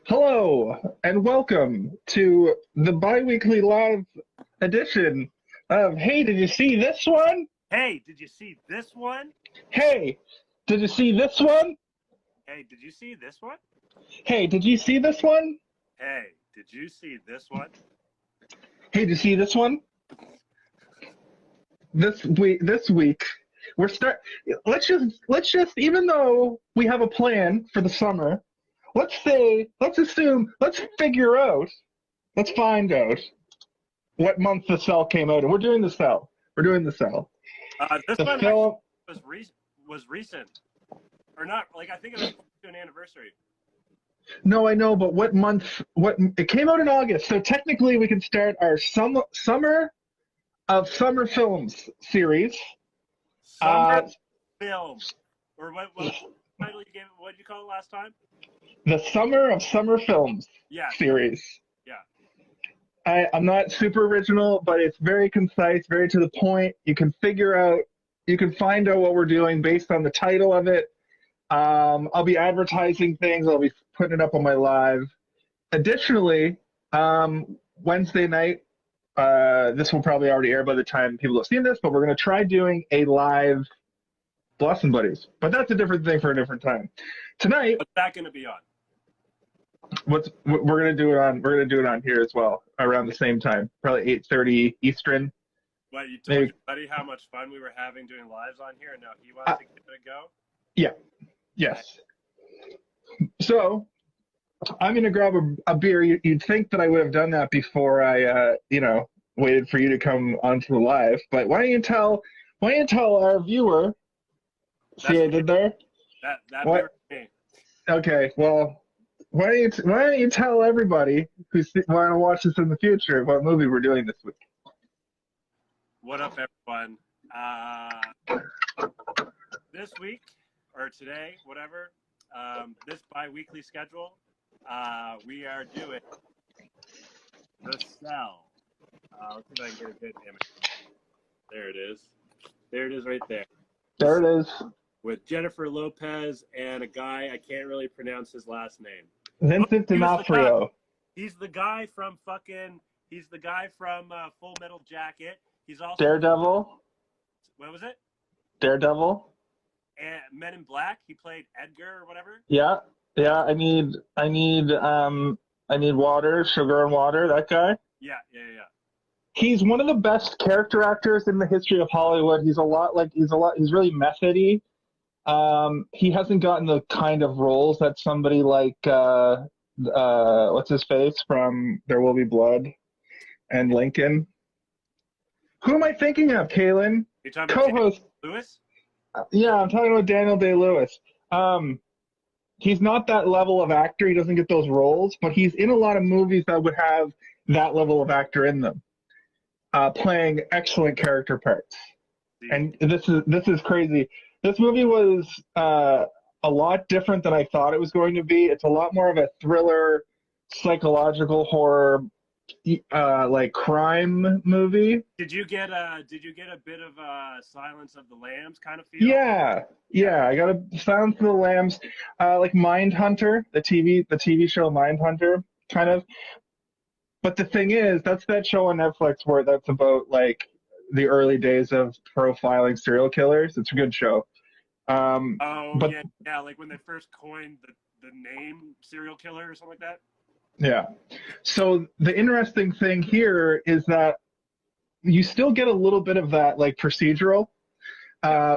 Hello and welcome to the bi-weekly live edition of Hey, did you see this one? Hey, did you see this one? Hey, did you see this one? Hey, did you see this one? Hey, did you see this one? Hey, did you see this one? Hey, did you see this one? This week we're start. Let's just even though we have a plan for the summer, let's figure out, let's find out what month the cell came out. And we're doing the cell. We're doing the cell. This The one film. was recent, or not? Like I think it was to an anniversary. No, I know, but what month? What it came out in August, so technically we can start our summer of summer films series. Summer film, or what title you gave? What did you call it last time? The summer of summer films Yeah, series. yeah. I'm not super original, but it's very concise, very to the point. You can find out what we're doing based on the title of it. I'll be advertising things. I'll be putting it up on my live. Additionally, Wednesday night, this will probably already air by the time people have seen this, but we're going to try doing a live Blossom Buddies. But that's a different thing for a different time. Tonight, What's that going to be on? we're going to do it on. We're going to do it on here as well, around the same time, probably 8:30 Eastern. What, you told your buddy how much fun we were having doing lives on here, and now he wants to give it a go? Yeah. Yes. So I'm going to grab a beer. You'd think that I would have done that before I, waited for you to come onto the live. But why don't you tell our viewer? See, I did there. That What? me. Okay. Well, why don't you tell everybody who's want to watch this in the future what movie we're doing this week? What up, everyone? This week, or today, whatever, this bi-weekly schedule, we are doing The Cell. Let's see if I can get a good image. There it is. There it is right there. There it is. With Jennifer Lopez and a guy, I can't really pronounce his last name. Vincent D'Onofrio. He's the guy from Full Metal Jacket. He's also Daredevil. What was it? Daredevil. And Men in Black. He played Edgar or whatever. Yeah. I need water, sugar and water. That guy. Yeah. He's one of the best character actors in the history of Hollywood. He's really methody. He hasn't gotten the kind of roles that somebody like what's his face from There Will Be Blood and Lincoln. Who am I thinking of, Kaylin? You're talking about Co-host Lewis? Yeah, I'm talking about Daniel Day-Lewis. He's not that level of actor. He doesn't get those roles, but he's in a lot of movies that would have that level of actor in them, playing excellent character parts. And this is crazy. This movie was a lot different than I thought it was going to be. It's a lot more of a thriller, psychological horror, like crime movie. Did you get a bit of Silence of the Lambs kind of feel? Yeah. I got a Silence of the Lambs, like Mindhunter, the TV show Mindhunter, kind of. But the thing is, that's that show on Netflix where that's about like the early days of profiling serial killers. It's a good show. Yeah, like when they first coined the name serial killer or something like that. Yeah. So the interesting thing here is that you still get a little bit of that like procedural,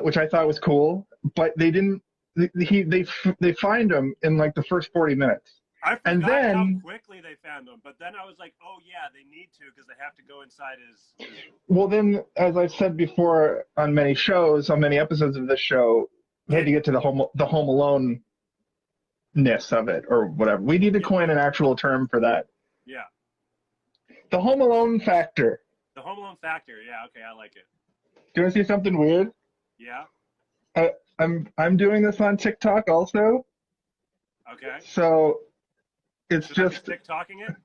which I thought was cool, but they didn't. They find him in like the first 40 minutes. I forgot how quickly they found him, but then I was like, oh yeah, they need to because they have to go inside his. Well, then, as I've said before on many episodes of this show, we had to get to the Home Alone-ness of it or whatever. We need to coin an actual term for that. Yeah. The Home Alone factor. The Home Alone factor. Yeah. Okay, I like it. Do you want to see something weird? Yeah. I'm doing this on TikTok also. Okay. So. It's Should just I be TikToking it?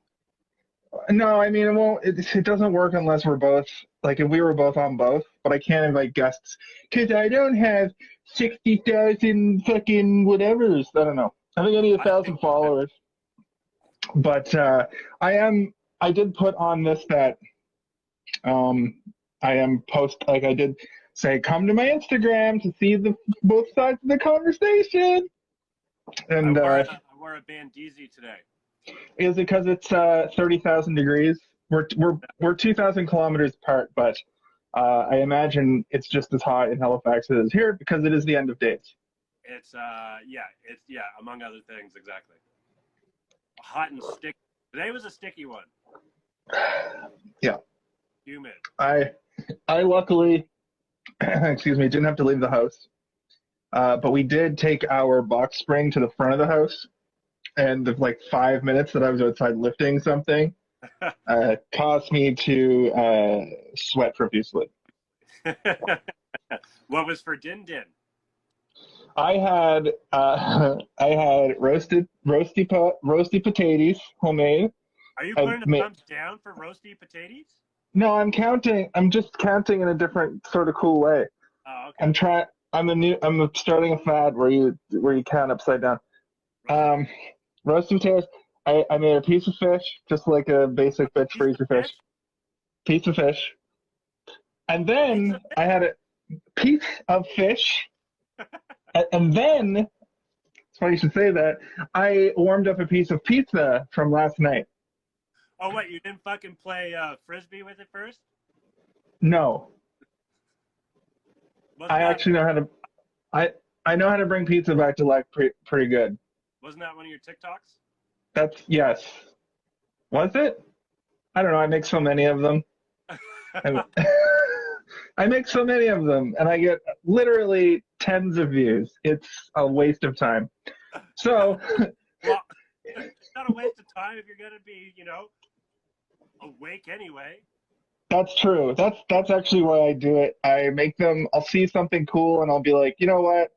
No, I mean it won't. It doesn't work unless we're both like if we were both on both. But I can't invite guests because I don't have 60,000 fucking whatevers. I don't know. I think I need 1,000 followers. But I did put on this that I am I did say, come to my Instagram to see the both sides of the conversation. And I wore a bandeezy today. is it because it's 30,000 degrees? We're 2,000 kilometers apart, but I imagine it's just as hot in Halifax as it is here because it is the end of days. It's among other things, exactly. Hot and sticky. Today was a sticky one. Yeah. Humid. I luckily, excuse me, didn't have to leave the house. But we did take our box spring to the front of the house, and the 5 minutes that I was outside lifting something caused me to sweat profusely. What was for Din Din? I had roasty potatoes, homemade. Are you putting a thumbs down for roasty potatoes? No, I'm counting. I'm just counting in a different sort of cool way. Oh, okay. I'm starting a fad where you count upside down. Roasted potatoes. I made a piece of fish, just like a basic bitch freezer fish. Piece of fish. And then I had a piece of fish. And then, it's funny you should say that, I warmed up a piece of pizza from last night. Oh, what? You didn't fucking play Frisbee with it first? No. I actually know how to. I know how to bring pizza back to life pretty good. Wasn't that one of your TikToks? Yes. Was it? I don't know. I make so many of them. I make so many of them, and I get literally tens of views. It's a waste of time. So. Well, it's not a waste of time if you're gonna be, awake anyway. That's true. That's actually why I do it. I make them. I'll see something cool, and I'll be like, you know what?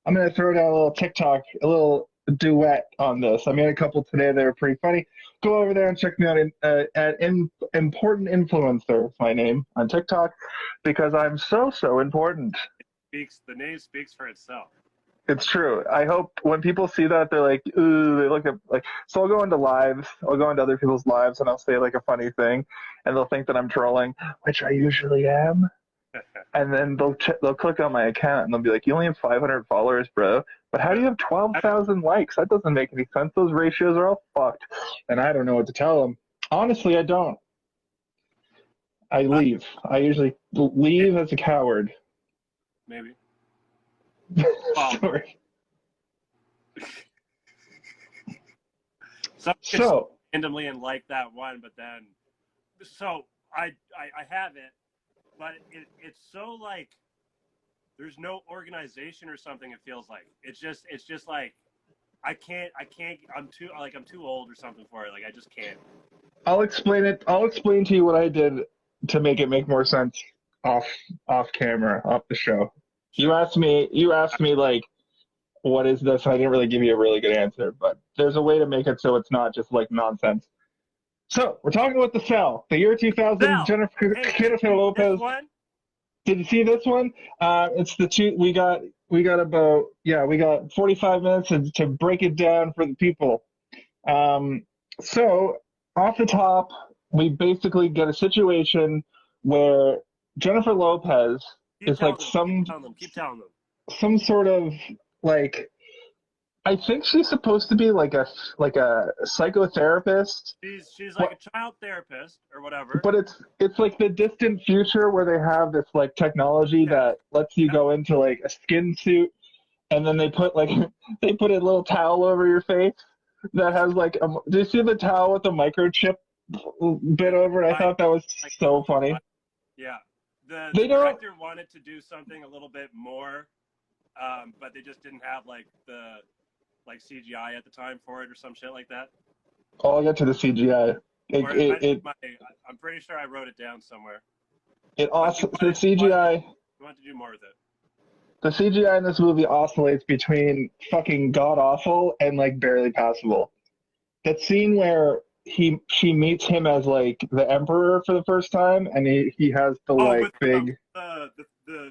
I'm gonna throw down a little TikTok, a little duet on this. I made a couple today that are pretty funny. Go over there and check me out at Important Influencer, my name on TikTok, because I'm so important. The name speaks for itself. It's true. I hope when people see that, they're like, ooh, they look at so I'll go into lives, I'll go into other people's lives and I'll say a funny thing and they'll think that I'm trolling, which I usually am. And then they'll click on my account and they'll be like, you only have 500 followers, bro. But how do you have 12,000 likes? That doesn't make any sense. Those ratios are all fucked. And I don't know what to tell them. Honestly, I don't. I leave. I usually leave as a coward. Maybe. Sorry. So randomly and like that one, but then I have it, but it's so there's no organization or something. It feels like it's just I can't. I'm too old or something for it. I just can't. I'll explain to you what I did to make it make more sense off camera, off the show. You asked me what is this? I didn't really give you a really good answer, but there's a way to make it so it's not just nonsense. So we're talking about The Cell, the year 2000. Jennifer Lopez. Did you see this one? It's the two. We got 45 minutes to break it down for the people. So off the top, we basically get a situation where Jennifer Lopez is keep telling them. Some sort of I think she's supposed to be like a psychotherapist. She's like a child therapist or whatever. But it's the distant future where they have this technology that lets you go into a skin suit, and then they put a little towel over your face that has do you see the towel with the microchip bit over it? I thought that was so funny. Yeah. The director wanted to do something a little bit more, but they just didn't have the CGI at the time for it or some shit like that. Oh, I'll get to the CGI. I'm pretty sure I wrote it down somewhere. The CGI. You want to do more with it? The CGI in this movie oscillates between fucking god awful and barely passable. That scene where she meets him as the emperor for the first time, and he has the big the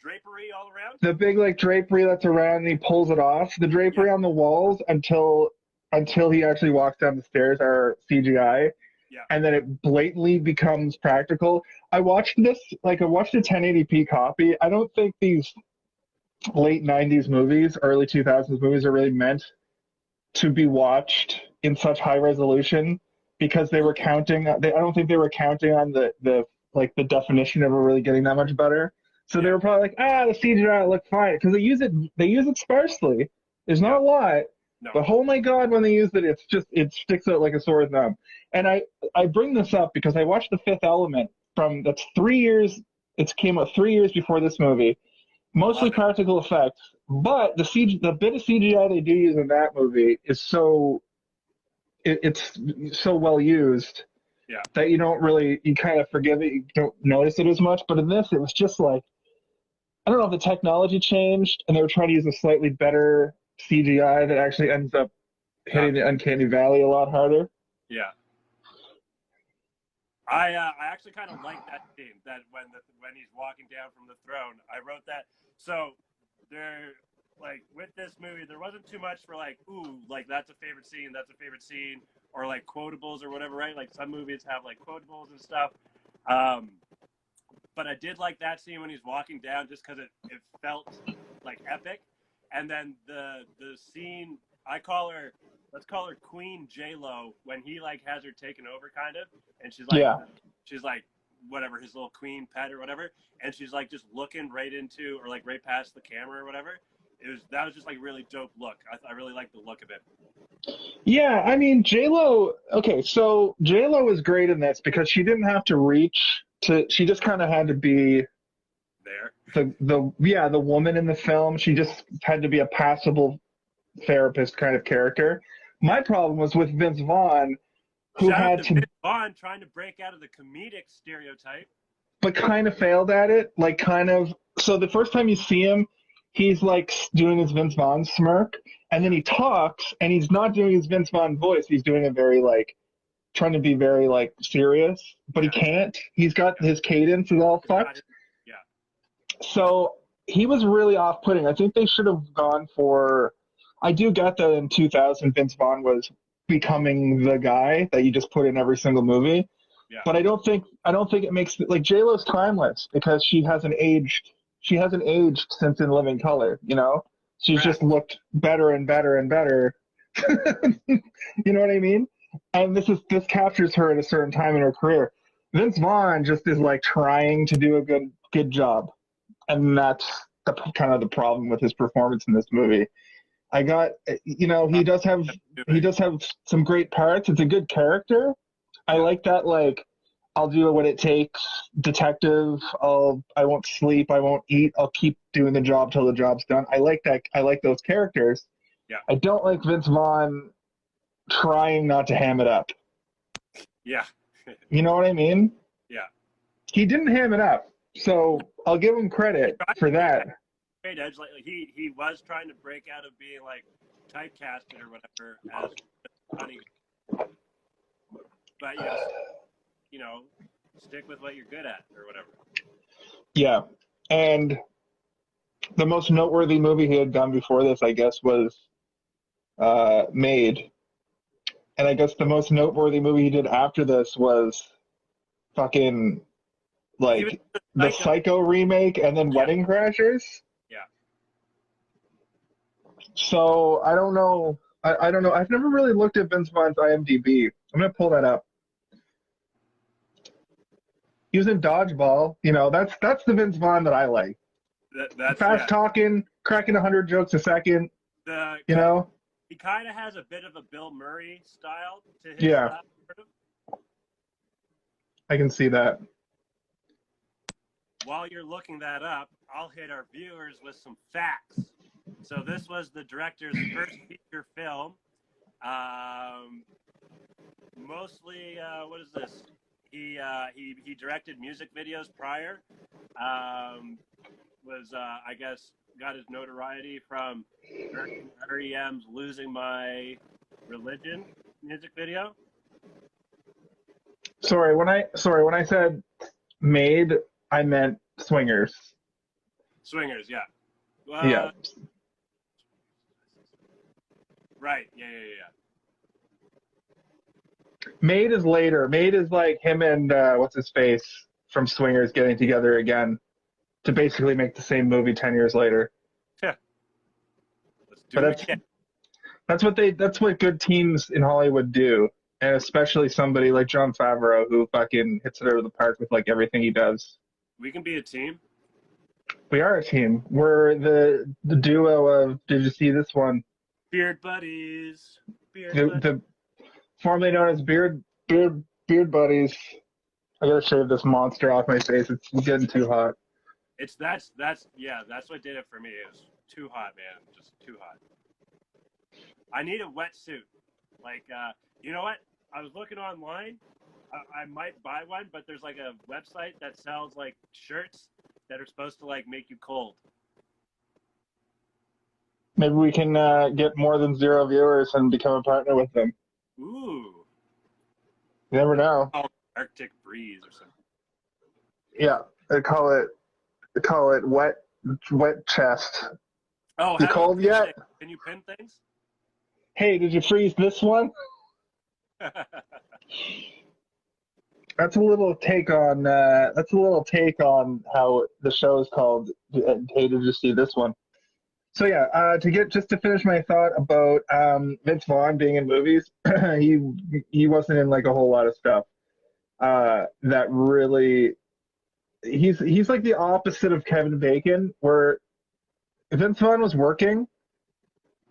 drapery all around. The big drapery that's around, and he pulls it off. The drapery on the walls until until he actually walks down the stairs are CGI, Yeah. and then it blatantly becomes practical. I watched a 1080p copy. I don't think these late 90s movies, early 2000s movies are really meant to be watched in such high resolution because they were counting. I don't think they were counting on the definition of it really getting that much better. So they Yeah. were probably like, the CGI look fine because they use it sparsely. There's not a lot, No. but oh my god, when they use it, it sticks out like a sore thumb. And I bring this up because I watched The Fifth Element that's 3 years. It came out 3 years before this movie, mostly practical effects. But the bit of CGI they do use in that movie is it's so well used that you kind of forgive it, you don't notice it as much. But in this, it was just like, I don't know if the technology changed and they were trying to use a slightly better CGI that actually ends up hitting the uncanny valley a lot harder. Yeah. I actually kind of like that scene, that when he's walking down from the throne. I wrote that. So there, like, with this movie, there wasn't too much for like, ooh, like that's a favorite scene, or like quotables or whatever, right? Like some movies have like quotables and stuff. But I did like that scene when he's walking down, just because it felt like epic. And then the scene, let's call her Queen J-Lo, when he like has her taken over kind of, and she's like whatever, his little queen pet or whatever, and she's like just looking right into, or like right past the camera or whatever. That was just like really dope look. I really like the look of it. Yeah, I mean J-Lo. Okay, so J-Lo was great in this because she didn't have to reach to. She just kind of had to be there. The woman in the film. She just had to be a passable therapist kind of character. My problem was with Vince Vaughn, who Shout had out to Vince Vaughn trying to break out of the comedic stereotype, but kind of failed at it. Like kind of. So the first time you see him, he's like doing his Vince Vaughn smirk, and then he talks, and he's not doing his Vince Vaughn voice. He's doing a very like trying to be very like serious, but he can't. He's got his cadence is all fucked. Yeah. So he was really off-putting. I think they should have gone for. I do get that in 2000, Vince Vaughn was becoming the guy that you just put in every single movie. Yeah. But I don't think it makes like J-Lo's timeless because she hasn't aged. She hasn't aged since In Living Color. She's just looked better and better and better. You know what I mean? And this captures her at a certain time in her career. Vince Vaughn just is like trying to do a good job, and that's kind of the problem with his performance in this movie. He does have some great parts. It's a good character. I like that, like, I'll do what it takes, detective. I won't sleep. I won't eat. I'll keep doing the job till the job's done. I like that. I like those characters. Yeah. I don't like Vince Vaughn trying not to ham it up. Yeah. You know what I mean? Yeah. He didn't ham it up, so I'll give him credit for that. Great edge, like he was trying to break out of being like typecasted or whatever as funny, but yes, stick with what you're good at or whatever. Yeah, and the most noteworthy movie he had done before this, I guess, was Made, and I guess the most noteworthy movie he did after this was fucking like the Psycho remake and then Wedding Crashers. Yeah. So I don't know. I don't know. I've never really looked at Vince Vaughn's IMDb. I'm gonna pull that up. He was in Dodgeball. That's the Vince Vaughn that I like. That's fast talking, cracking 100 jokes a second. He kind of has a bit of a Bill Murray style to his style, sort of. I can see that. While you're looking that up, I'll hit our viewers with some facts. So this was the director's first feature film. Mostly, what is this? He directed music videos prior. I guess, got his notoriety from R.E.M's "Losing My Religion" music video. Sorry, when I said Made, I meant Swingers. Swingers, yeah. Yeah. Right. Yeah. Maid is later. Maid is like him and what's his face from Swingers getting together again to basically make the same movie 10 years later. Yeah. Let's But do it again. that's what good teams in Hollywood do, and especially somebody like Jon Favreau who fucking hits it out of the park with like everything he does. We can be a team. We are a team. We're the duo of. Did you see this one? Beard buddies. Beard The, buddies. the formerly known as beard buddies. I gotta shave this monster off my face. It's getting too hot. That's what did it for me. It was too hot, man. Just too hot. I need a wetsuit. Like, you know what? I was looking online. I might buy one, but there's like a website that sells like shirts that are supposed to like make you cold. Maybe we can get more than 0 viewers and become a partner with them. Ooh. You never know. Oh, Arctic breeze or something. Yeah, they call it wet chest. Oh, You cold yet? Can you pin things? Hey, did you freeze this one? That's a little take on how the show is called. Hey, did you see this one? So yeah, to finish my thought about Vince Vaughn being in movies, he wasn't in like a whole lot of stuff that really. He's like the opposite of Kevin Bacon, where Vince Vaughn was working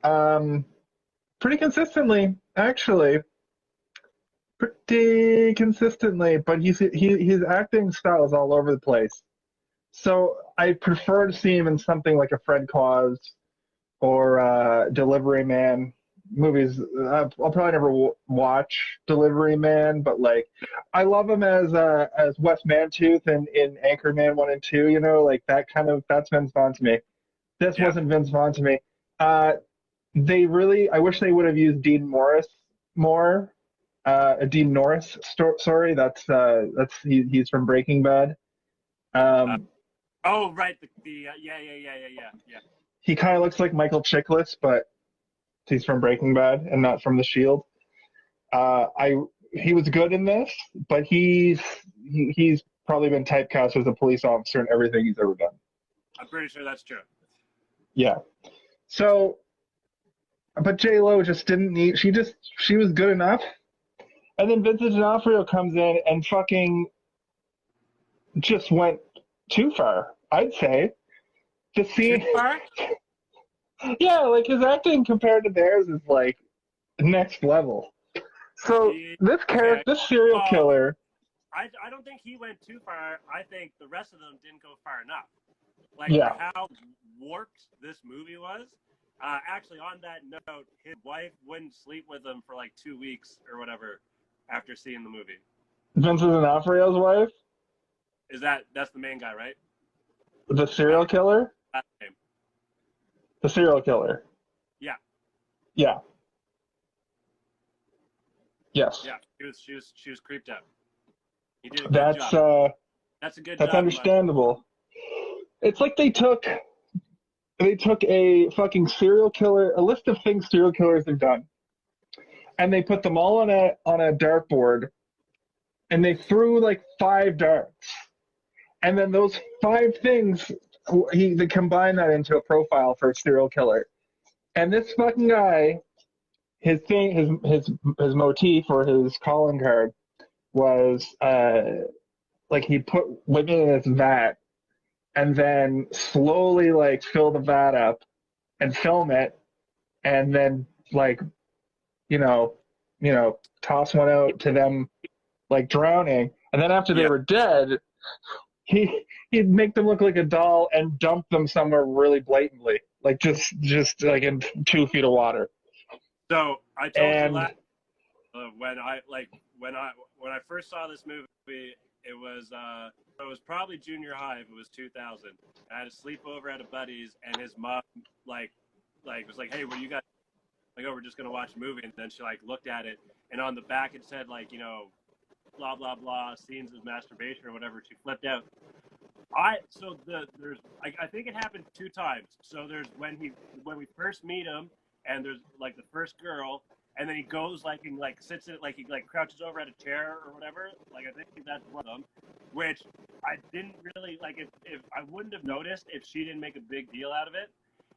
pretty consistently, actually. Pretty consistently, but his acting style is all over the place. So I prefer to see him in something like a Fred Claus or Delivery Man movies. I'll probably never watch Delivery Man, but like I love him as Wes Mantooth in Anchorman 1 and 2. You know, like that's Vince Vaughn to me. This wasn't Vince Vaughn to me. I wish they would have used Dean Morris more. Dean Norris. Sorry, he's from Breaking Bad. Oh right, yeah. He kind of looks like Michael Chiklis, but he's from Breaking Bad and not from The Shield. He was good in this, but he's probably been typecast as a police officer in everything he's ever done. I'm pretty sure that's true. Yeah. So, but J-Lo just didn't need. She was good enough. And then Vincent D'Onofrio comes in and fucking just went too far, I'd say. The scene, Too far? yeah, like his acting compared to theirs is like next level. So this serial killer. I don't think he went too far. I think the rest of them didn't go far enough. Like how warped this movie was. Actually, on that note, his wife wouldn't sleep with him for like 2 weeks or whatever after seeing the movie. Vincent D'Onofrio's wife? That's the main guy, right? The serial killer? That's the name. The serial killer. Yeah. Yeah. Yes. Yeah. She was creeped out. He did a good job. That's a good job. That's understandable. It's like they took a fucking serial killer, a list of things serial killers have done, and they put them all on a dartboard, and they threw like 5 darts, and then those 5 things they combined that into a profile for a serial killer. And this fucking guy, his motif or his calling card was like he put women in this vat and then slowly like fill the vat up and film it, and then like you know toss one out to them like drowning, and then after they were dead, he'd make them look like a doll and dump them somewhere really blatantly, like just like in 2 feet of water. So I told you last when I first saw this movie, it was probably junior high if it was 2000. I had a sleepover at a buddy's, and his mom like was like, "Hey, were you guys like, oh, we're just gonna watch a movie?" And then she like looked at it, and on the back it said like, blah blah blah, scenes of masturbation or whatever. She flipped out. I think it happened 2 times. So there's when we first meet him, and there's like the first girl, and then he goes like and like sits in like he like crouches over at a chair or whatever. Like I think that's one of them, which I didn't really like. If I wouldn't have noticed if she didn't make a big deal out of it.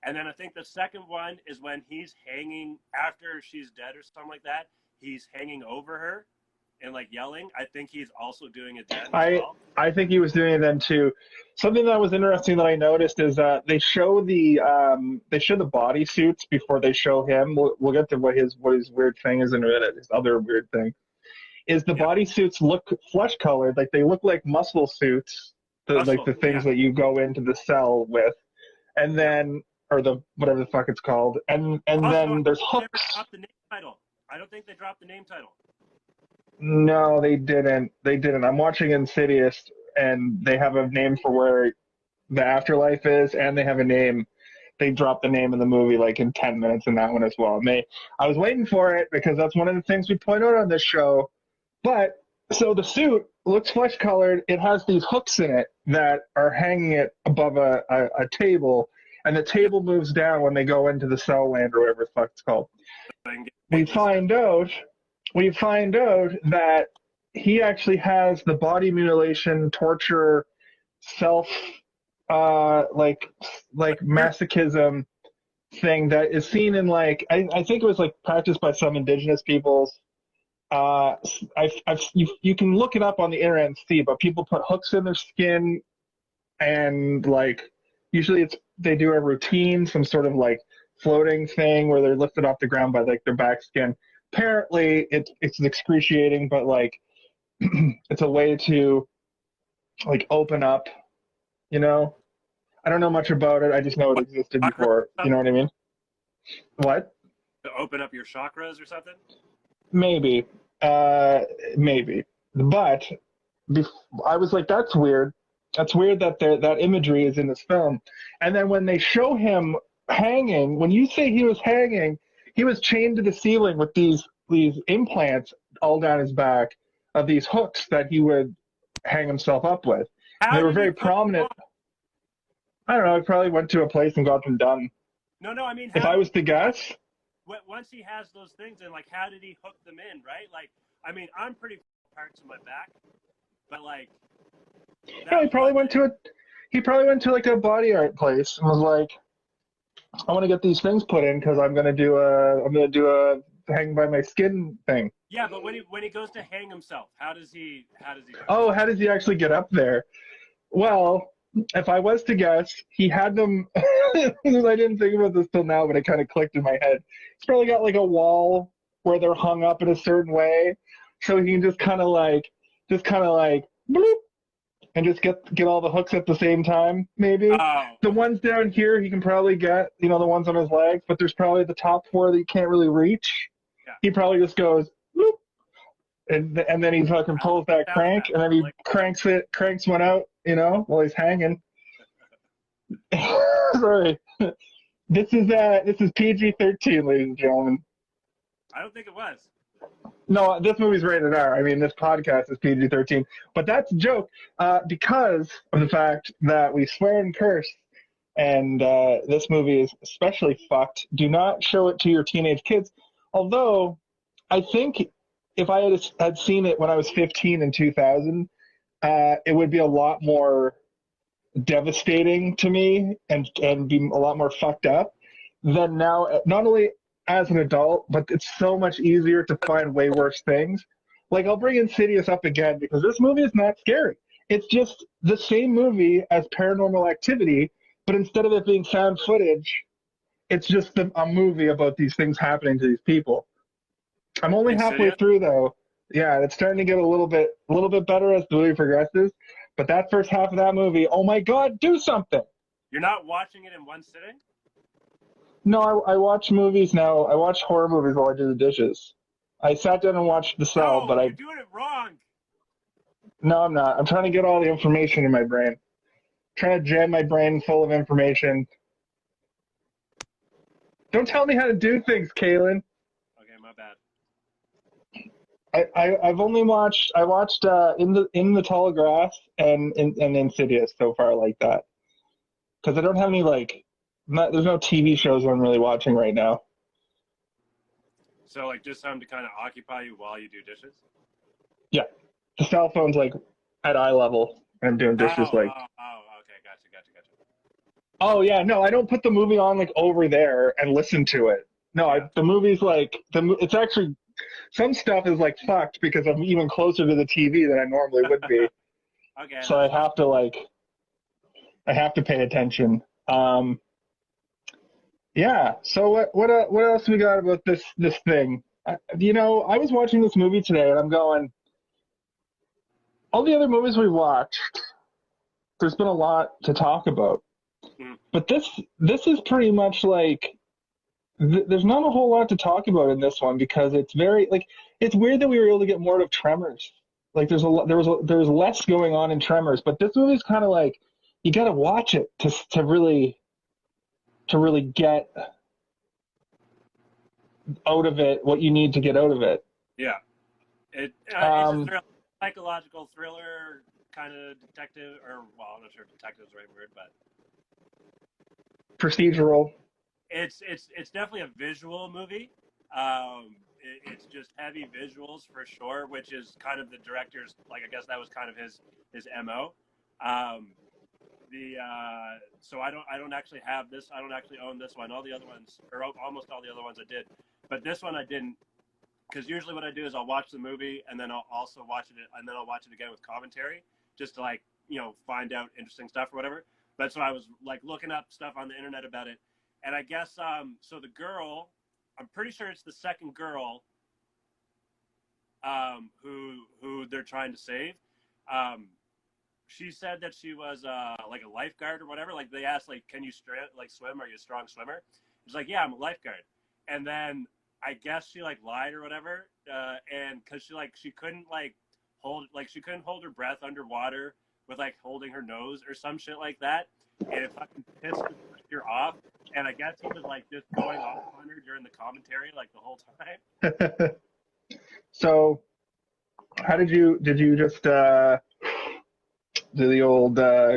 And then I think the second one is when he's hanging after she's dead or something like that. He's hanging over her and like yelling. I think he's also doing it then as well. I think he was doing it then too. Something that was interesting that I noticed is that they show the body suits before they show him. We'll get to what his weird thing is in a minute. His other weird thing is the body suits look flesh colored, like they look like muscle suits, like the things that you go into the cell with, and then or the whatever the fuck it's called, and also, then there's hooks. Dropped the name title. I don't think they dropped the name title. No, they didn't. They didn't. I'm watching Insidious, and they have a name for where the afterlife is, and they have a name. They dropped the name of the movie like in 10 minutes in that one as well. I was waiting for it because that's one of the things we point out on this show. But so the suit looks flesh colored. It has these hooks in it that are hanging it above a table, and the table moves down when they go into the cell land or whatever the fuck it's called. We find out that he actually has the body mutilation, torture, self, like masochism thing that is seen in like I think it was like practiced by some indigenous peoples. You can look it up on the internet and see, but people put hooks in their skin, and like usually they do a routine, some sort of like floating thing where they're lifted off the ground by like their back skin. Apparently it's excruciating, but like it's a way to like open up, you know. I don't know much about it. I just know it existed before. You know what I mean? What? To open up your chakras or something? Maybe. But I was like, that's weird. That's weird that that imagery is in this film. And then when they show him hanging, when you say he was hanging, he was chained to the ceiling with these implants all down his back of these hooks that he would hang himself up with. They were very prominent. I don't know. I probably went to a place and got them done. No, I mean, if I was to guess. Once he has those things, and like, how did he hook them in, right? Like, I mean, I'm pretty parts of my back, but like. Yeah, he probably went to like a body art place and was like, I want to get these things put in because I'm gonna do a hang by my skin thing. Yeah, but when he goes to hang himself, how does he? Oh, how does he actually get up there? Well, if I was to guess, he had them. I didn't think about this till now, but it kind of clicked in my head. He's probably got like a wall where they're hung up in a certain way, so he can just kind of like bloop, and just get all the hooks at the same time. Maybe the ones down here he can probably get, the ones on his legs, but there's probably the top four that you can't really reach. Yeah. He probably just goes bloop, and then he fucking pulls that crank, and then he cranks one out. While he's hanging. Sorry. This is PG-13, ladies and gentlemen. I don't think it was. No, this movie's rated R. I mean, this podcast is PG-13. But that's a joke because of the fact that we swear and curse, and this movie is especially fucked. Do not show it to your teenage kids. Although, I think if I had seen it when I was 15 in 2000, it would be a lot more devastating to me and be a lot more fucked up than now, not only as an adult, but it's so much easier to find way worse things. Like, I'll bring Insidious up again because this movie is not scary. It's just the same movie as Paranormal Activity, but instead of it being found footage, it's just a movie about these things happening to these people. I'm only halfway through, though. Yeah, it's starting to get a little bit better as the movie progresses. But that first half of that movie, oh my God, do something! You're not watching it in one sitting? No, I watch movies now. I watch horror movies while I do the dishes. I sat down and watched The Cell, but you're doing it wrong. No, I'm not. I'm trying to get all the information in my brain. I'm trying to jam my brain full of information. Don't tell me how to do things, Kaylin. Okay, my bad. I've only watched in the Tall Grass and Insidious so far like that, because I don't have any there's no TV shows I'm really watching right now. So like just something to kind of occupy you while you do dishes. Yeah, the cell phone's like at eye level, and I'm doing dishes like. Okay, gotcha. Oh yeah, no, I don't put the movie on like over there and listen to it. No, Yeah. the movie's like it's actually some stuff is like fucked because I'm even closer to the TV than I normally would be. Okay, So that's fine. I have to pay attention. Yeah. So what else we got about this thing? I was watching this movie today and I'm going, all the other movies we watched, there's been a lot to talk about. Mhm. But this is pretty much like there's not a whole lot to talk about in this one because it's very like it's weird that we were able to get more out of Tremors. Like there was less going on in Tremors, but this movie's kind of like you got to watch it to really get out of it what you need to get out of it. Yeah. It's a Um, psychological thriller kind of detective, or well, I'm not sure if detective is the right word, but Procedural. it's definitely a visual movie. It's just heavy visuals for sure, which is kind of the director's, like, I guess that was kind of his MO. Um, so I don't actually have this. I don't actually own this one. All the other ones, or almost all the other ones, I did, but this one I didn't. Because usually what I do is I'll watch the movie and then I'll also watch it, and then I'll watch it again with commentary, just to like find out interesting stuff or whatever. But so I was like looking up stuff on the internet about it, and I guess so the girl, I'm pretty sure it's the second girl who they're trying to save. Um, she said that she was like a lifeguard or whatever. Like they asked, like, can you swim? Are you a strong swimmer? She's like, yeah, I'm a lifeguard. And then I guess she like lied or whatever, and because she couldn't she couldn't hold her breath underwater with like holding her nose or some shit like that, and it fucking pissed the director off. And I guess he was like just going off on her during the commentary like the whole time. So how did you just do the old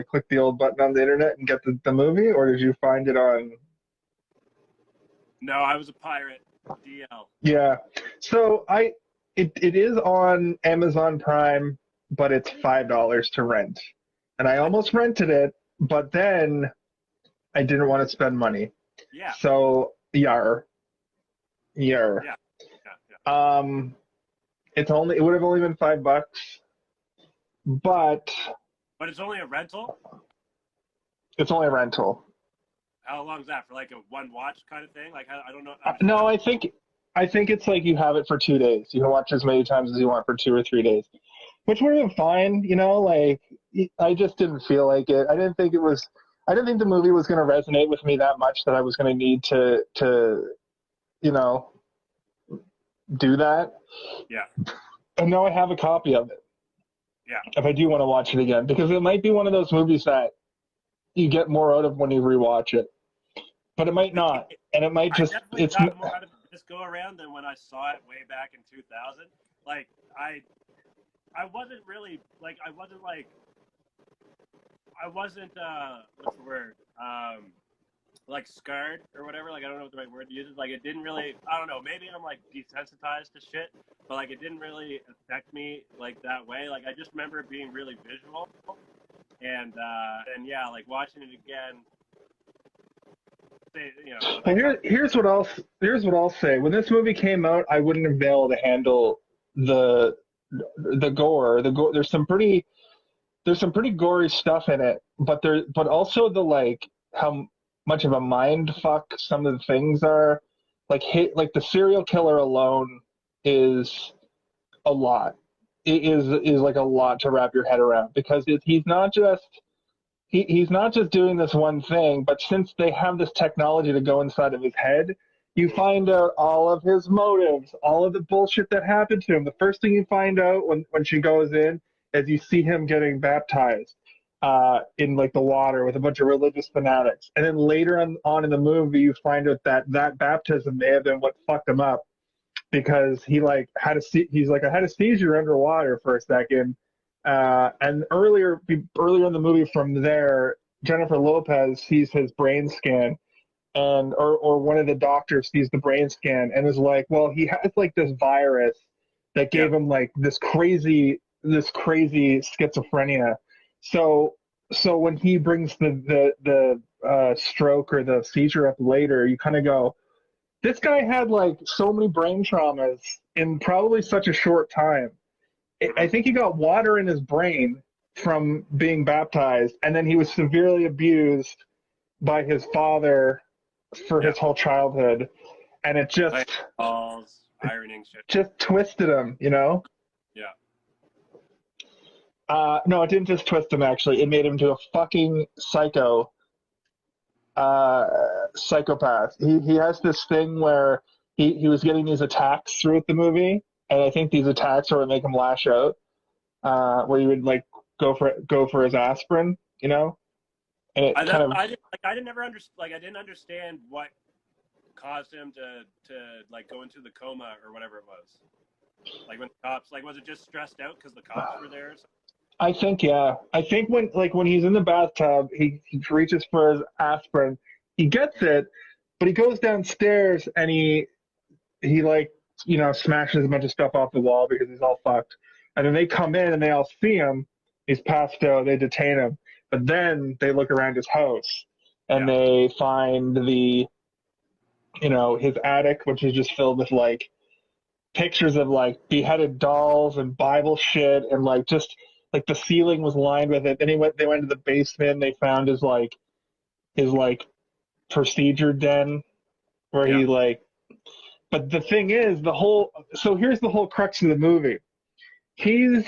click the old button on the internet and get the movie, or did you find it on? No, I was a pirate. DL. Yeah. So it is on Amazon Prime, but it's $5 to rent. And I almost rented it, but then I didn't want to spend money. Yeah. So yar. Yar. Yeah. Yeah. It would have only been $5, but But it's only a rental. it's only a rental. How long is that for? Like a one watch kind of thing? Like I don't know. No, I think it's like you have it for 2 days. You can watch as many times as you want for 2 or 3 days, which would have been fine. Like I just didn't feel like it. I didn't think it was. I didn't think the movie was going to resonate with me that much that I was going to need to you know do that. Yeah. And now I have a copy of it. Yeah. If I do want to watch it again, because it might be one of those movies that you get more out of when you rewatch it, but it might not, and it might I just definitely got more out of this go around than when I saw it way back in 2000. Like I wasn't really like I wasn't what's the word like scarred or whatever. Like I don't know what the right word to use is. Like it didn't really. I don't know. Maybe I'm like desensitized to shit, but like it didn't really affect me like that way. Like I just remember it being really visual, and yeah, like watching it again. Well, here's what I'll say. When this movie came out, I wouldn't have been able to handle the the gore. There's some pretty gory stuff in it, but also the like how much of a mind fuck some of the things are. Like the serial killer alone is a lot. It is like a lot to wrap your head around because he's not just doing this one thing, but since they have this technology to go inside of his head, you find out all of his motives, all of the bullshit that happened to him. The first thing you find out when she goes in is you see him getting baptized in like the water with a bunch of religious fanatics, and then later on in the movie, you find out that baptism may have been what fucked him up because he's like I had a seizure underwater for a second, and earlier in the movie from there, Jennifer Lopez sees his brain scan, or one of the doctors sees the brain scan and is like, well, he has like this virus that gave him like this crazy schizophrenia. So when he brings the stroke or the seizure up later, you kind of go, this guy had like so many brain traumas in probably such a short time. I think he got water in his brain from being baptized, and then he was severely abused by his father for his whole childhood, and it just ironing shit. Just twisted him, you know? Yeah. No, it didn't just twist him, actually. It made him into a fucking psychopath. He has this thing where he was getting these attacks throughout the movie, and I think these attacks are what make him lash out, where he would like go for his aspirin, you know? And it I didn't understand what caused him to like go into the coma or whatever it was. Like when the cops, like, was it just stressed out because the cops were there? I think, yeah. I think when he's in the bathtub, he reaches for his aspirin. He gets it, but he goes downstairs and he like, you know, smashes a bunch of stuff off the wall because he's all fucked. And then they come in and they all see him. He's passed out. They detain him. But then they look around his house and they find his attic, which is just filled with like pictures of like beheaded dolls and Bible shit, and like just like the ceiling was lined with it. Then they went to the basement. They found his procedure den where he like. But the thing is, so here's the whole crux of the movie. He's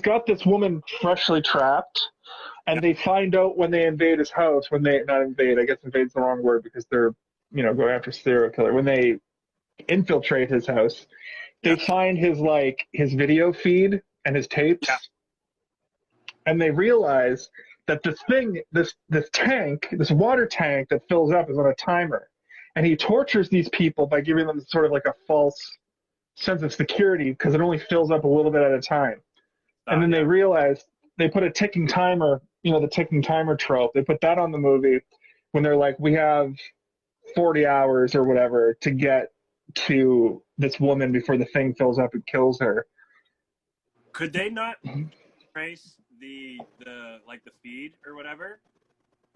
got this woman freshly trapped, and they find out when they invade his house, not invade, I guess invade's the wrong word because they're, you know, going after serial killer. When they infiltrate his house, they find his video feed and his tapes, and they realize that this water tank that fills up is on a timer, and he tortures these people by giving them sort of like a false sense of security because it only fills up a little bit at a time. And then they realize they put a ticking timer, you know, the ticking timer trope. They put that on the movie when they're like, we have 40 hours or whatever to get to this woman before the thing fills up and kills her. Could they not trace the feed or whatever?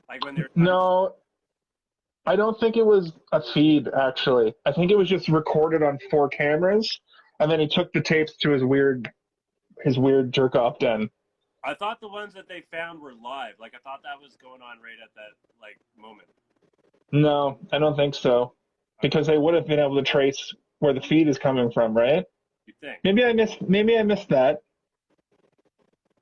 Like when they're No, I don't think it was a feed, actually. I think it was just recorded on 4 cameras, and then he took the tapes to his weird jerk-off den. I thought the ones that they found were live. Like, I thought that was going on right at that, like, moment. No, I don't think so. Because they would have been able to trace where the feed is coming from, right? You think? Maybe I missed that.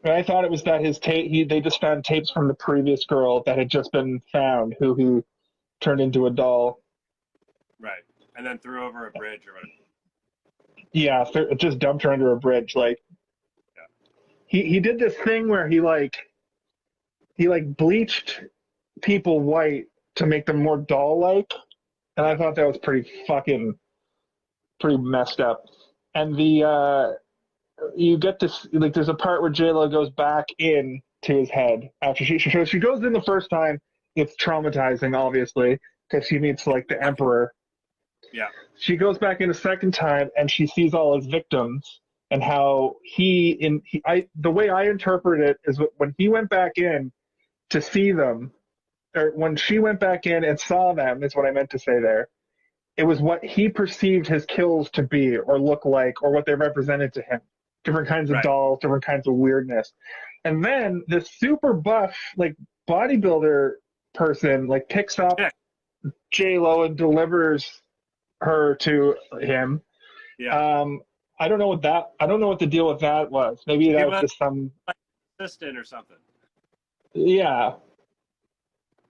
But I thought it was that his tape. They just found tapes from the previous girl that had just been found, who he turned into a doll. Right, and then threw over a bridge or whatever. Yeah, just dumped her under a bridge. Like, he did this thing where he bleached people white to make them more doll-like, and I thought that was pretty messed up. And you get this, like, there's a part where J-Lo goes back in to his head after she goes in the first time. It's traumatizing, obviously, because she meets like the emperor. Yeah. She goes back in a second time and she sees all his victims and how the way I interpret it is when he went back in to see them, or when she went back in and saw them, is what I meant to say there. It was what he perceived his kills to be or look like, or what they represented to him. Different kinds of dolls, different kinds of weirdness. And then this super buff, like, bodybuilder person, like, picks up J-Lo and delivers her to him. Yeah. I don't know what the deal with that was. Maybe that was just some assistant or something. Yeah.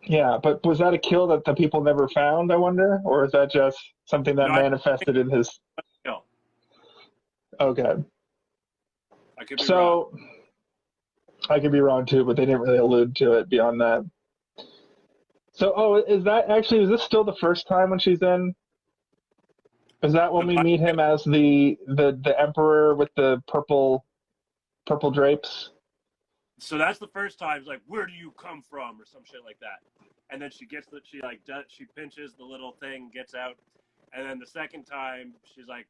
Yeah, but was that a kill that the people never found, I wonder? Or is that just something that manifested in his kill? Okay. I could be wrong. I could be wrong too, but they didn't really allude to it beyond that. So, is this still the first time when she's in? Is that when we meet him as the emperor with the purple drapes? So that's the first time. It's like, where do you come from, or some shit like that. And then she pinches the little thing, gets out, and then the second time she's like,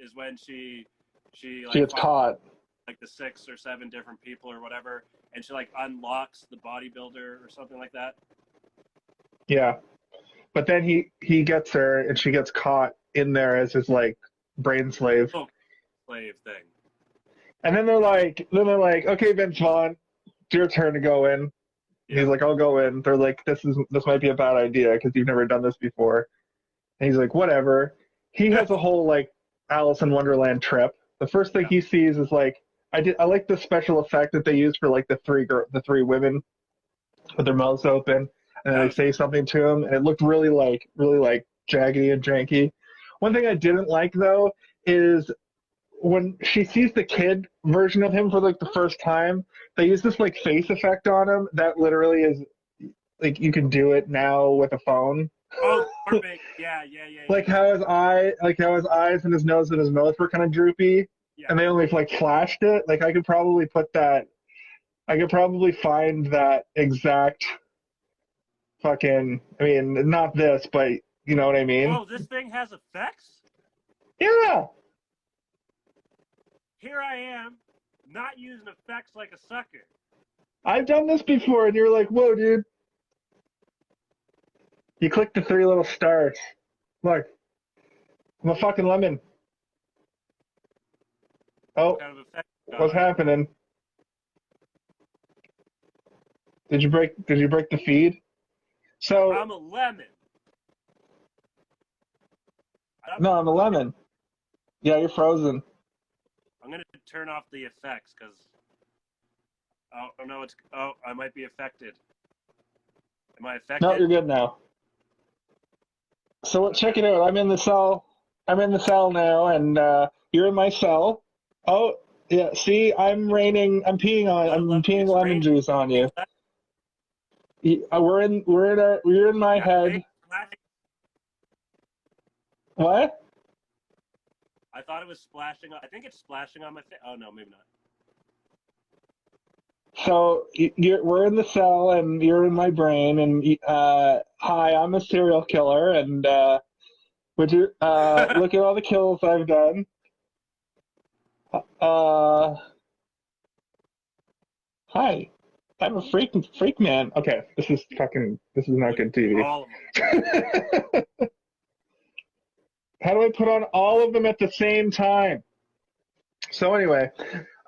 is when she gets caught. Like the 6 or 7 different people or whatever, and she like unlocks the bodybuilder or something like that. Yeah, but then he gets her, and she gets caught in there as his like brain slave. Oh, slave thing. And then they're like, okay, Vince Vaughn, it's your turn to go in. Yeah. He's like, I'll go in. They're like, this might be a bad idea because you've never done this before. And he's like, whatever. He has a whole like Alice in Wonderland trip. The first thing he sees is like, I like the special effect that they used for like the three women with their mouths open, and then they say something to him, and it looked really like jaggedy and janky. One thing I didn't like though is when she sees the kid version of him for like the first time, they use this like face effect on him that literally is like you can do it now with a phone. Oh, perfect. Yeah. Like how his eyes and his nose and his mouth were kind of droopy. Yeah. And they only like flashed it. Like I could probably find that exact fucking. I mean, not this, but you know what I mean. Oh, this thing has effects? Yeah. Here I am, not using effects like a sucker. I've done this before, and you're like, "Whoa, dude!" You click the 3 little stars. Look, I'm a fucking lemon. Oh, kind of what's happening? Did you break the feed? So I'm a lemon. No, I'm a lemon. Yeah, you're frozen. I'm gonna turn off the effects because I might be affected. Am I affected? No, you're good now. So check it out. I'm in the cell now, and you're in my cell. Oh, yeah. See, I'm peeing lemon juice on you. You're in my head. What? I thought it was splashing. I think it's splashing on my face. Oh no, maybe not. So we're in the cell, and you're in my brain. And hi, I'm a serial killer, and would you look at all the kills I've done? Hi, I'm a freak man. Okay, this is not good TV. All of them. How do I put on all of them at the same time? So anyway,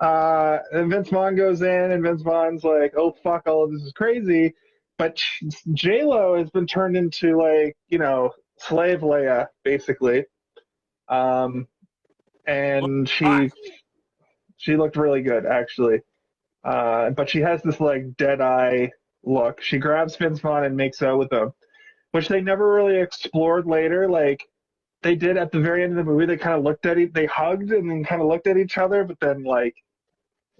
and Vince Vaughn goes in, and Vince Vaughn's like, "Oh fuck, all of this is crazy," but J-Lo has been turned into like, you know, slave Leia basically, and she looked really good actually, but she has this like dead eye look. She grabs Vince Vaughn and makes out with him, which they never really explored later. Like they did at the very end of the movie, they kind of they hugged and then kind of looked at each other, but then like,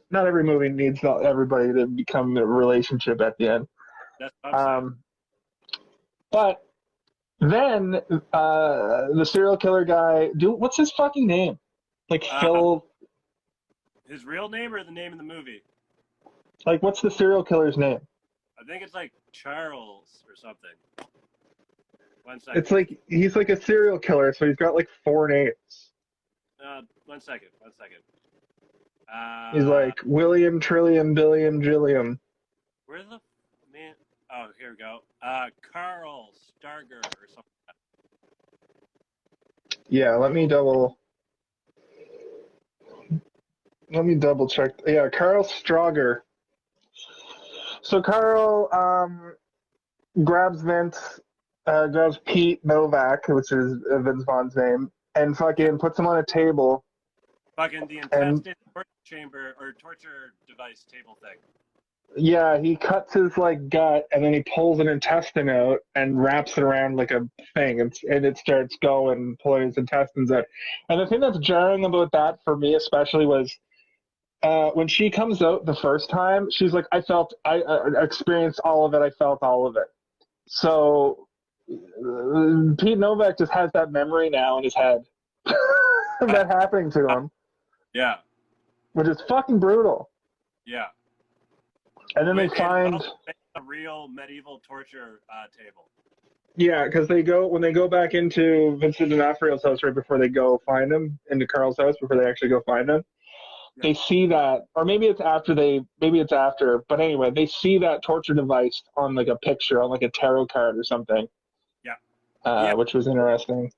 not every movie needs everybody to become a relationship at the end. That's what I'm saying. But then the serial killer guy, what's his fucking name? Like Phil. His real name or the name of the movie? Like, what's the serial killer's name? I think it's like Charles or something. 1 second. It's like he's like a serial killer, so he's got like 4 names. 1 second. He's like William, Trillium, Billiam, Jilliam. Where the man? Oh, here we go. Carl Starger or something like that. Yeah, let me double check. Yeah, Carl Strager. So Carl grabs grabs Pete Novak, which is Vince Vaughn's name, and fucking puts him on a table. Fucking the intestine torture chamber or torture device table thing. Yeah, he cuts his like gut, and then he pulls an intestine out and wraps it around like a thing, and it starts going, pulling his intestines out. And the thing that's jarring about that for me especially was when she comes out the first time, she's like, I experienced all of it, I felt all of it. So Pete Novak just has that memory now in his head of that happening to him. Yeah. Which is fucking brutal. Yeah. And then they Which is find, also a real medieval torture table. yeah, because when they go back into Vincent D'Onofrio's house right before they go find him, into Carl's house before they actually go find him, Yeah. they see that, or maybe it's after, but anyway, they see that torture device on like a picture, on like a tarot card or something, Yeah. Yeah. which was interesting.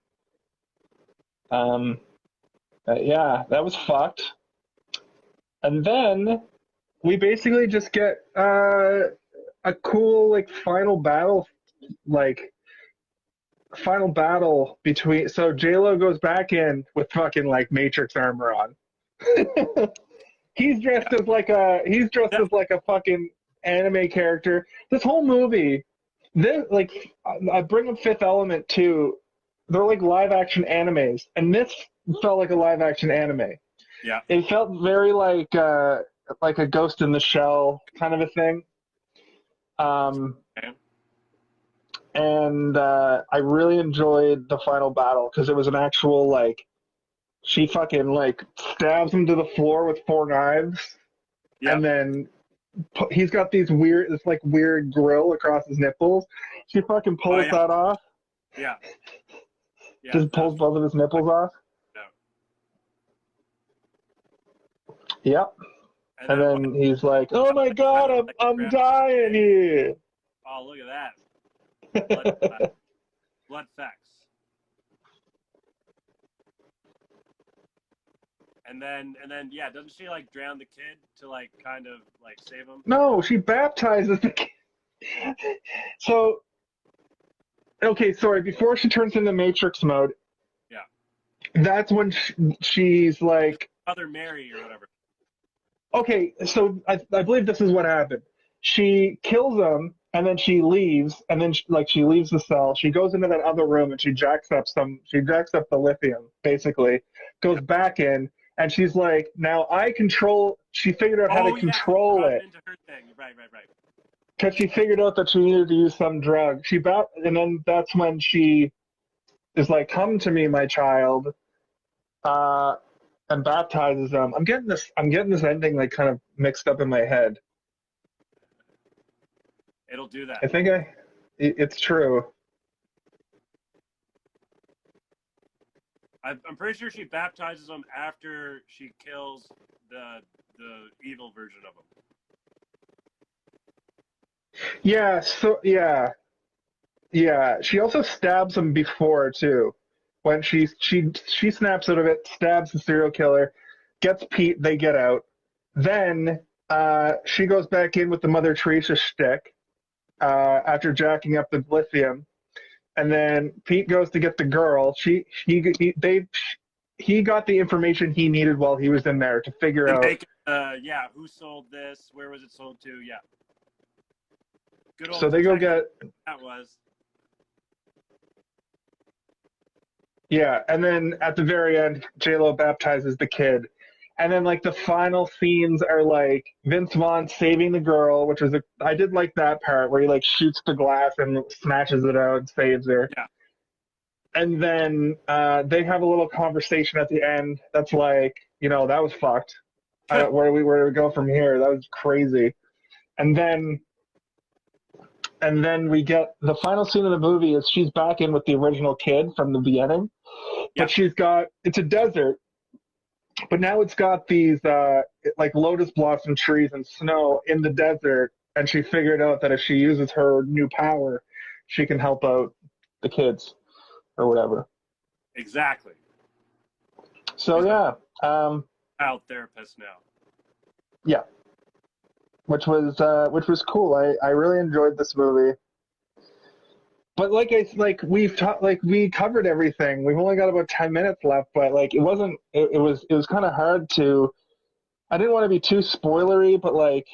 Yeah, that was fucked. And then we basically just get a cool like final battle between. So J-Lo goes back in with fucking like Matrix armor on. He's dressed as like a fucking anime character. This whole movie, this like I bring up Fifth Element too. They're like live action animes, and this felt like a live action anime. Yeah. It felt very like a Ghost in the Shell kind of a thing. Okay. And I really enjoyed the final battle because it was an actual like she fucking like stabs him to the floor with 4 knives, Yeah. and then he's got this like weird grill across his nipples. She fucking pulls that off. Yeah. Yeah. Just pulls both of his nipples off. No. Yep. And then he's like, "Oh my god, I'm dying here." Oh, look at that. Blood sex. And then, yeah, doesn't she like drown the kid to like kind of like save him? No, she baptizes the kid. So, okay, sorry. Before she turns into Matrix mode, yeah, that's when she's like, Mother Mary or whatever. Okay, so I believe this is what happened. She kills him, and then she leaves, and then she leaves the cell. She goes into that other room, and she jacks up the lithium, basically, goes back in, and she's like, now I control. She figured out how to control it. Into her thing. Right. Because she figured out that she needed to use some drug. And then that's when she is like, "Come to me, my child," and baptizes him. I'm getting this ending like kind of mixed up in my head. It'll do that. I think it's true. I'm pretty sure she baptizes him after she kills the evil version of him. Yeah. So yeah. She also stabs him before too. When she snaps out of it, stabs the serial killer, gets Pete. They get out. Then she goes back in with the Mother Teresa shtick after jacking up the lithium, and then Pete goes to get the girl. He got the information he needed while he was in there to figure out. Who sold this? Where was it sold to? Yeah. Good old So they go get. That was. Yeah, and then at the very end, J-Lo baptizes the kid. And then like the final scenes are like Vince Vaughn saving the girl, which was I did like that part where he like shoots the glass and smashes it out and saves her. Yeah. And then they have a little conversation at the end that's like, that was fucked. Where do we go from here? That was crazy. And then we get the final scene of the movie is she's back in with the original kid from the beginning, but it's a desert, but now it's got these like lotus blossom trees and snow in the desert, and she figured out that if she uses her new power, she can help out the kids or whatever. Exactly. So yeah, child therapist now. Yeah. Which was cool. I really enjoyed this movie. But we covered everything. We've only got about 10 minutes left, but like it was kind of hard to. I didn't want to be too spoilery, but like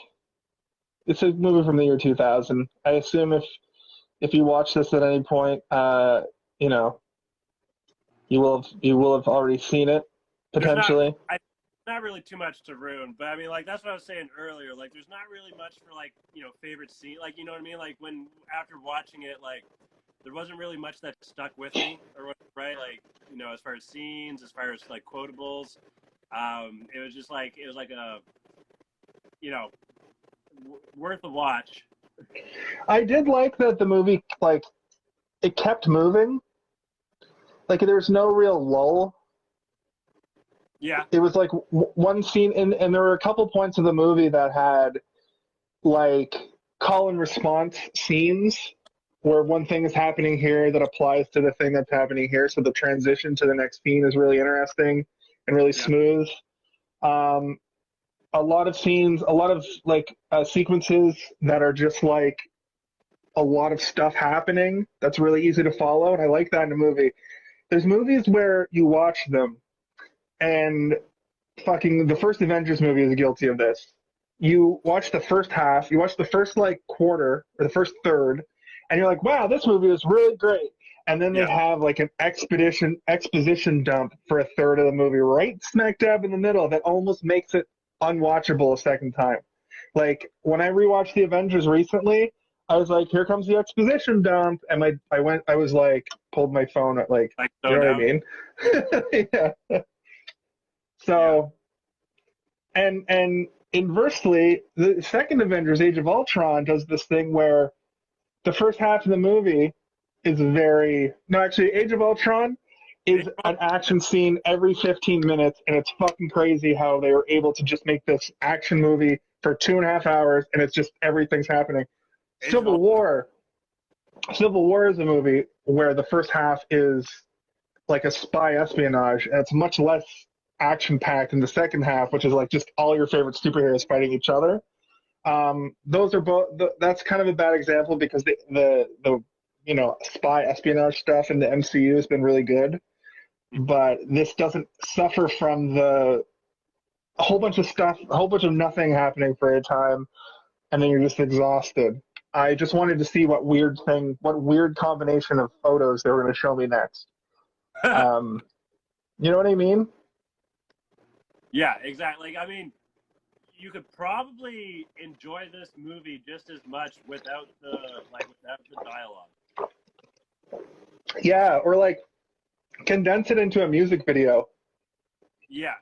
it's a movie from the year 2000. I assume if you watch this at any point, you will have already seen it potentially. Not really too much to ruin, but I mean, like, that's what I was saying earlier. Like, there's not really much for, like, favorite scene. Like, you know what I mean? Like, when, after watching it, like, there wasn't really much that stuck with me, or what, right? Like, as far as scenes, as far as, like, quotables, it was just, like, a, worth a watch. I did like that the movie, like, it kept moving. Like, there's no real lull. Yeah. It was like one scene, and there were a couple points of the movie that had, like, call and response scenes where one thing is happening here that applies to the thing that's happening here. So the transition to the next scene is really interesting and really smooth. A lot of scenes, a lot of like sequences that are just like a lot of stuff happening. That's really easy to follow, and I like that in a movie. There's movies where you watch them, and fucking the first Avengers movie is guilty of this. You watch the first half, you watch the first like quarter or the first third, and you're like, wow, this movie is really great. And then they have like an exposition dump for a third of the movie right smack dab in the middle that almost makes it unwatchable a second time. Like when I rewatched the Avengers recently, I was like, here comes the exposition dump, and I was like, pulled my phone at like you know what I mean? Yeah. So and inversely, the second Avengers, Age of Ultron, does this thing where the first half of the movie is actually, Age of Ultron is an action scene every 15 minutes, and it's fucking crazy how they were able to just make this action movie for 2.5 hours, and it's just everything's happening. Civil War is a movie where the first half is like a spy espionage, and it's much less action-packed in the second half, which is like just all your favorite superheroes fighting each other. Those are both. That's kind of a bad example because the spy espionage stuff in the MCU has been really good, but this doesn't suffer from a whole bunch of stuff, a whole bunch of nothing happening for a time, and then you're just exhausted. I just wanted to see what weird combination of photos they were going to show me next. You know what I mean? Yeah, exactly. Like, I mean, you could probably enjoy this movie just as much without the dialogue. Yeah, or like condense it into a music video. Yeah.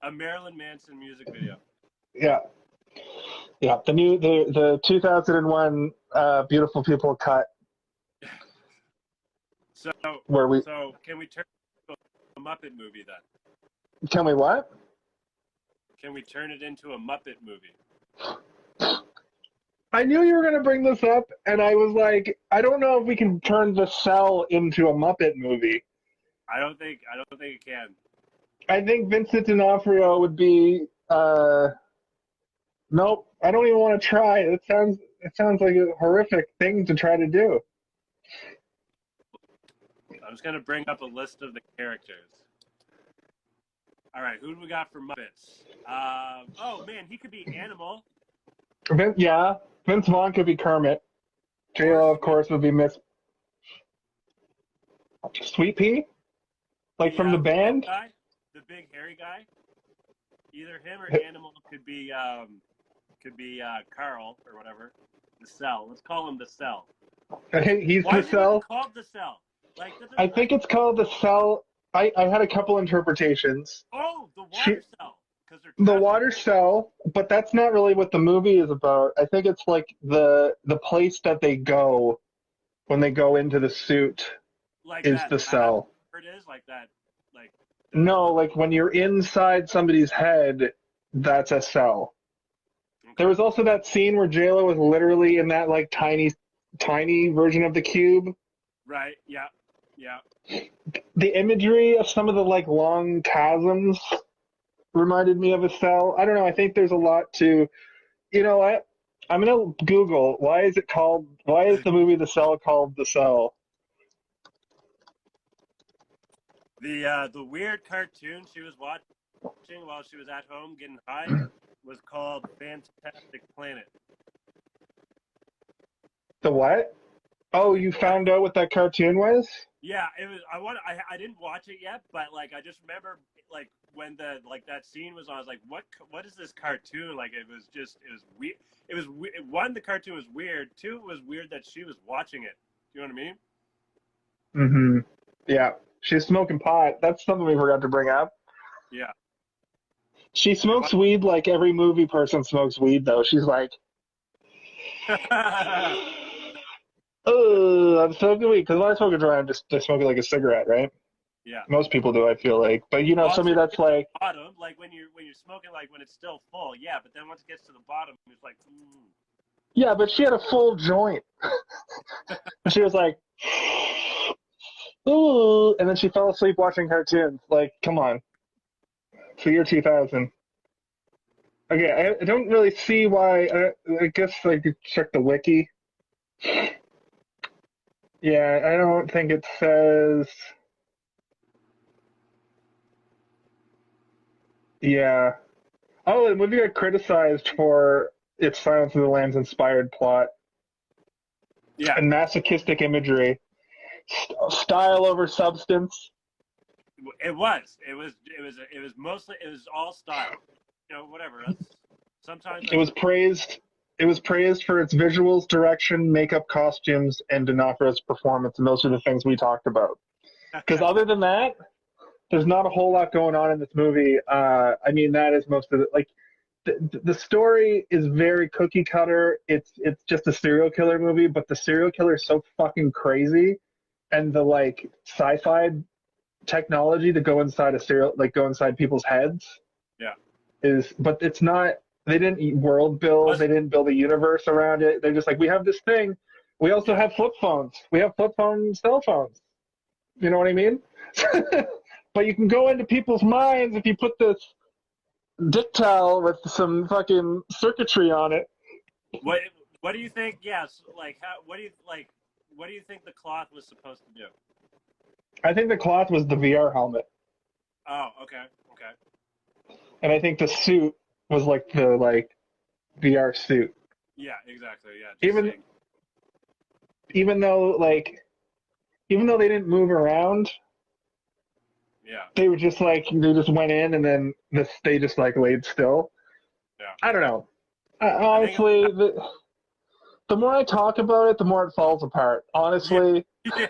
A Marilyn Manson music video. Yeah. Yeah, the 2001 Beautiful People cut. So can we turn it into a Muppet movie then? Can we what? Can we turn it into a Muppet movie? I knew you were going to bring this up, and I was like, I don't know if we can turn The Cell into a Muppet movie. I don't think it can. I think Vincent D'Onofrio would be. Nope, I don't even want to try. It sounds like a horrific thing to try to do. I'm just gonna bring up a list of the characters. All right, who do we got for Muppets? Oh man, he could be Animal. Vince Vaughn could be Kermit. J-Lo, of course, would be Miss Sweet Pea, like from the band. The big hairy guy. Either him or Animal could be Carl or whatever. The Cell. Let's call him the Cell. He's Why the Cell. Why is it called the Cell? Like I think it's called the Cell. I had a couple interpretations. Oh, the water cell. The water cell, but that's not really what the movie is about. I think it's like the place that they go when they go into the suit is the cell. It is like that. No, like when you're inside somebody's head, that's a cell. Okay. There was also that scene where J-Lo was literally in that like tiny version of the cube. Right. Yeah. Yeah. The imagery of some of the like long chasms reminded me of a cell. I don't know. I think there's a lot to, you know what? I'm gonna Google why is the movie The Cell called The Cell? The weird cartoon she was watching while she was at home getting high was called Fantastic Planet. The what? Oh, you found out what that cartoon was? Yeah, it was. I didn't watch it yet, but like I just remember like when that scene was on. I was like, what is this cartoon? Like it was weird. It was one, the cartoon was weird. Two, it was weird that she was watching it. Do you know what I mean? Mm-hmm. Yeah, she's smoking pot. That's something we forgot to bring up. Yeah. She smokes weed like every movie person smokes weed, though. She's like, oh, I'm smoking weed. Because when I smoke a joint, I'm just smoking like a cigarette, right? Yeah. Most people do, I feel like. But, Well, somebody that's like, bottom, like when you're smoking, like when it's still full, yeah. But then once it gets to the bottom, it's like, yeah, but she had a full joint. And she was like, ooh, and then she fell asleep watching cartoons. Like, come on. It's the year 2000. Okay, I don't really see why. I guess I could check the wiki. Yeah, I don't think it says. Yeah. Oh, the movie got criticized for its Silence of the Lambs inspired plot yeah. and masochistic imagery, style over substance. It was mostly, it was all style. Whatever. Sometimes It was praised. It was praised for its visuals, direction, makeup, costumes, and D'Onofrio's performance, and those are the things we talked about. Because other than that, there's not a whole lot going on in this movie. I mean, that is most of it. Like, the story is very cookie cutter. It's just a serial killer movie, but the serial killer is so fucking crazy, and the like sci-fi technology to go inside go inside people's heads. Yeah. But it's not. They didn't world build. They didn't build a universe around it. They're just like, we have this thing. We also have flip phones. We have flip phone cell phones. You know what I mean? But you can go into people's minds if you put this dictal with some fucking circuitry on it. What do you think? Yes, like what do you think the cloth was supposed to do? I think the cloth was the VR helmet. Oh, okay. And I think the suit was like the VR suit. Yeah, exactly. Yeah. Even though they didn't move around, yeah, they were just they just went in and then they just laid still. Yeah. I don't know. Honestly, the more I talk about it, the more it falls apart. Honestly. Yeah.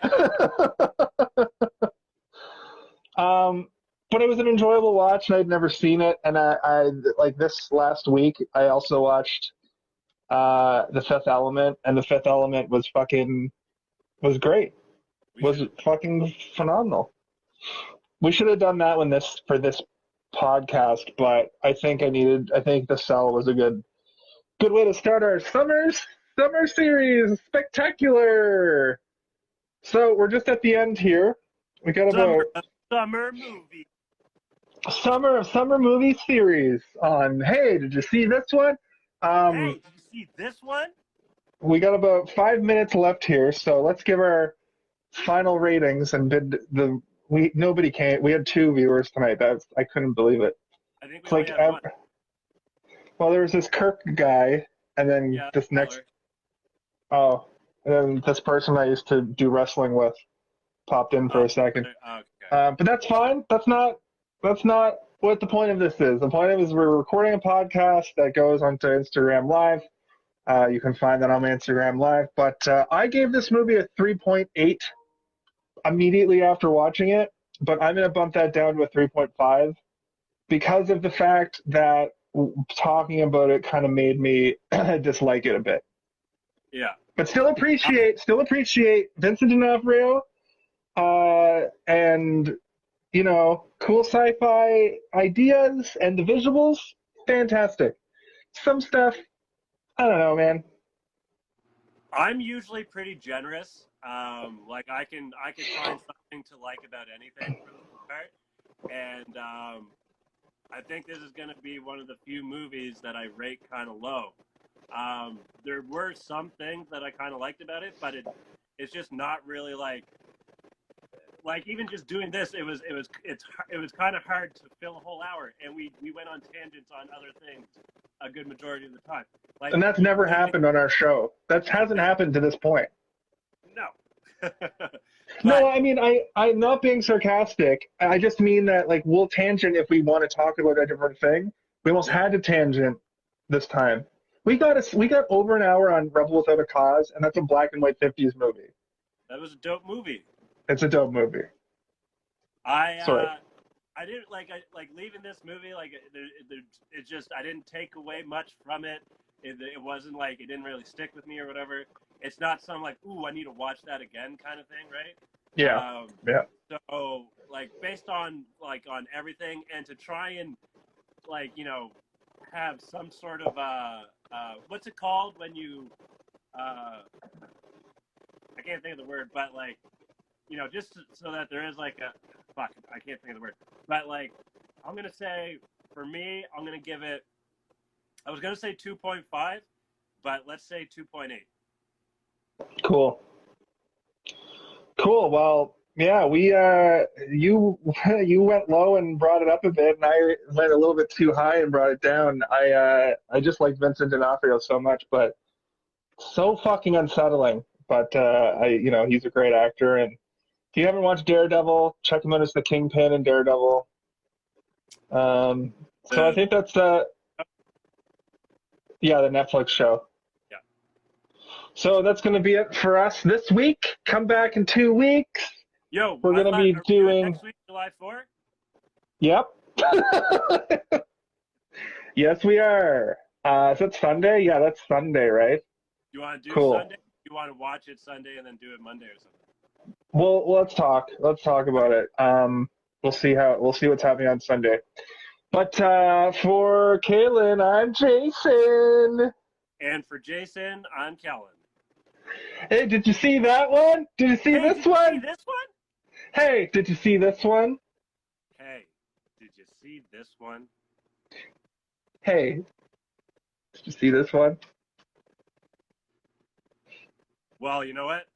But it was an enjoyable watch, and I'd never seen it. And I like this last week, I also watched The Fifth Element, and The Fifth Element was great. Was fucking phenomenal. We should have done that for this podcast, but I think The Cell was a good way to start our summer series. Spectacular. So we're just at the end here. We got about summer movie. Summer movie series on. Hey, did you see this one? Hey, did you see this one? We got about 5 minutes left here, so let's give our final ratings. And nobody came. We had 2 viewers tonight. I couldn't believe it. I think we only had 1. Well, there was this Kirk guy, and then this next. Oh, and then this person I used to do wrestling with popped in for a second. Okay. But that's fine. That's not what the point of this is. The point of it is we're recording a podcast that goes onto Instagram Live. You can find that on my Instagram Live. But I gave this movie a 3.8 immediately after watching it, but I'm going to bump that down to a 3.5 because of the fact that talking about it kind of made me dislike it a bit. Yeah. But still appreciate Vincent D'Onofrio and cool sci-fi ideas, and the visuals, fantastic. Some stuff, I don't know, man. I'm usually pretty generous. Like I can find something to like about anything for the most part, and I think this is going to be one of the few movies that I rate kind of low. There were some things that I kind of liked about it, but it's just not really like even just doing this, it was kind of hard to fill a whole hour, and we went on tangents on other things a good majority of the time. And that's never happened on our show. That hasn't happened to this point. No. No, I mean, I'm not being sarcastic. I just mean that we'll tangent if we want to talk about a different thing. We almost had to tangent this time. We got over an hour on Rebel Without a Cause, and that's a black and white 50s movie. That was a dope movie. It's a dope movie. I I didn't like leaving this movie. Like it just I didn't take away much from it. It wasn't like it didn't really stick with me or whatever. It's not some like, ooh, I need to watch that again kind of thing, right? Yeah. Yeah. So like based on everything, and to try and like have some sort of what's it called when you I can't think of the word, but like just so that there is like a fuck, I can't think of the word, but like I'm gonna say for me, I'm gonna give it. I was gonna say 2.5, but let's say 2.8. Cool. Cool. Well, yeah, you went low and brought it up a bit, and I went a little bit too high and brought it down. I just like Vincent D'Onofrio so much, but so fucking unsettling. But he's a great actor, and if you haven't watched Daredevil, check him out as the Kingpin in Daredevil. So I think that's the Netflix show. Yeah. So that's going to be it for us this week. Come back in 2 weeks. Yo, we're going to be doing next week, July 4th. Yep. Yes, we are. So that's Sunday. Yeah, that's Sunday, right? You want to do cool. Sunday? You want to watch it Sunday and then do it Monday or something? Well, let's talk. Let's talk about it. We'll see what's happening on Sunday. But for Kaylin, I'm Jason. And for Jason, I'm Kellen. Hey, did you see that one? Did you see this one? Did you see this one? Hey, did you see this one? Hey, did you see this one? Hey, did you see this one? Well, you know what?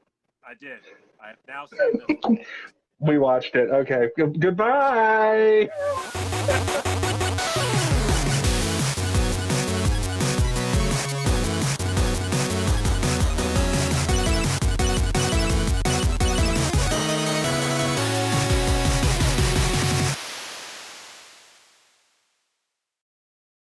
I did. I have now seen this one. We watched it. Okay. Goodbye.